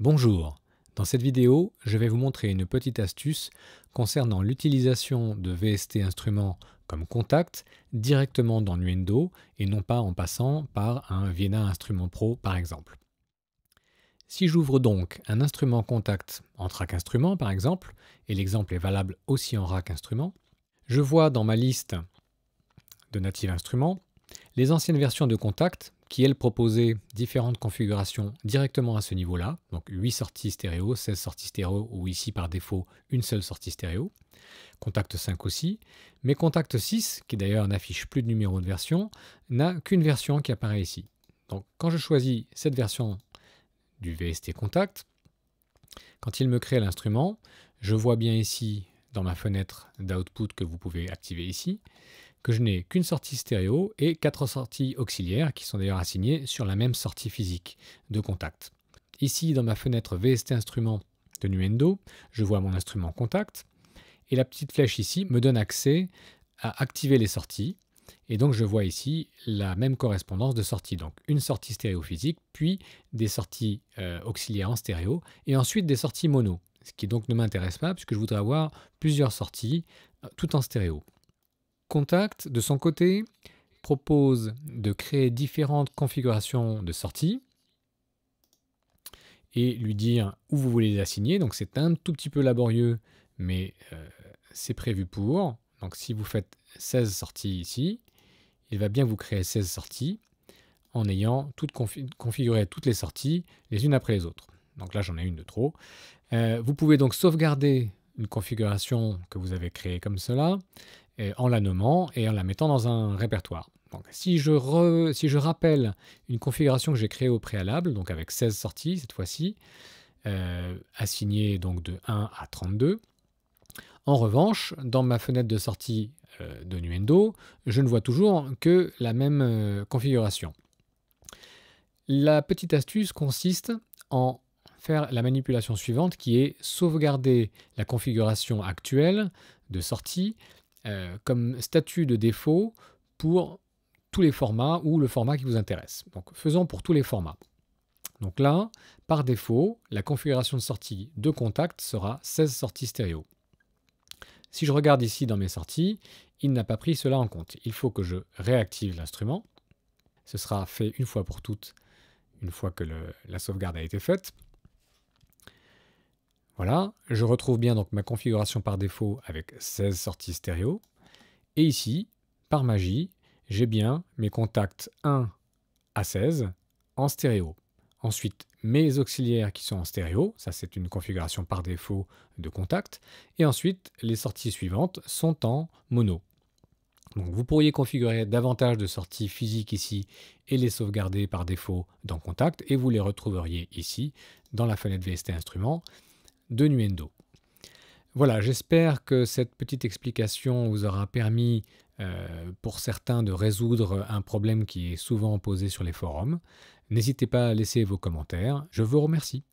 Bonjour, dans cette vidéo, je vais vous montrer une petite astuce concernant l'utilisation de VST Instruments comme contact directement dans Nuendo et non pas en passant par un Vienna Instrument Pro par exemple. Si j'ouvre donc un instrument contact en track instrument par exemple, et l'exemple est valable aussi en rack instrument, je vois dans ma liste de Native Instruments les anciennes versions de contact qui, elles, proposaient différentes configurations directement à ce niveau-là, donc 8 sorties stéréo, 16 sorties stéréo, ou ici par défaut une seule sortie stéréo, Contact 5 aussi, mais Contact 6, qui d'ailleurs n'affiche plus de numéro de version, n'a qu'une version qui apparaît ici. Donc quand je choisis cette version du VST Contact, quand il me crée l'instrument, je vois bien ici, dans ma fenêtre d'output que vous pouvez activer ici, que je n'ai qu'une sortie stéréo et 4 sorties auxiliaires qui sont d'ailleurs assignées sur la même sortie physique de contact. Ici, dans ma fenêtre VST Instrument de Nuendo, je vois mon instrument contact et la petite flèche ici me donne accès à activer les sorties. Et donc je vois ici la même correspondance de sorties, donc une sortie stéréo physique, puis des sorties auxiliaires en stéréo, et ensuite des sorties mono, ce qui donc ne m'intéresse pas puisque je voudrais avoir plusieurs sorties tout en stéréo. Contact, de son côté, propose de créer différentes configurations de sortie et lui dire où vous voulez les assigner. Donc c'est un tout petit peu laborieux, mais c'est prévu pour. Donc si vous faites 16 sorties ici, il va bien vous créer 16 sorties en ayant configuré toutes les sorties les unes après les autres. Donc là j'en ai une de trop. Vous pouvez donc sauvegarder une configuration que vous avez créée comme cela, en la nommant et en la mettant dans un répertoire. Donc, si je rappelle une configuration que j'ai créée au préalable, donc avec 16 sorties cette fois-ci, assignées donc de 1 à 32, en revanche, dans ma fenêtre de sortie de Nuendo, je ne vois toujours que la même configuration. La petite astuce consiste en faire la manipulation suivante qui est sauvegarder la configuration actuelle de sortie comme statut de défaut pour tous les formats ou le format qui vous intéresse. Donc faisons pour tous les formats. Donc là, par défaut, la configuration de sortie de contact sera 16 sorties stéréo. Si je regarde ici dans mes sorties, il n'a pas pris cela en compte. Il faut que je réactive l'instrument. Ce sera fait une fois pour toutes, une fois que la sauvegarde a été faite. Voilà, je retrouve bien donc ma configuration par défaut avec 16 sorties stéréo. Et ici, par magie, j'ai bien mes contacts 1 à 16 en stéréo. Ensuite, mes auxiliaires qui sont en stéréo, ça c'est une configuration par défaut de contact. Et ensuite, les sorties suivantes sont en mono. Donc vous pourriez configurer davantage de sorties physiques ici et les sauvegarder par défaut dans contact et vous les retrouveriez ici dans la fenêtre VST Instruments de Nuendo. Voilà, j'espère que cette petite explication vous aura permis pour certains de résoudre un problème qui est souvent posé sur les forums. N'hésitez pas à laisser vos commentaires, je vous remercie.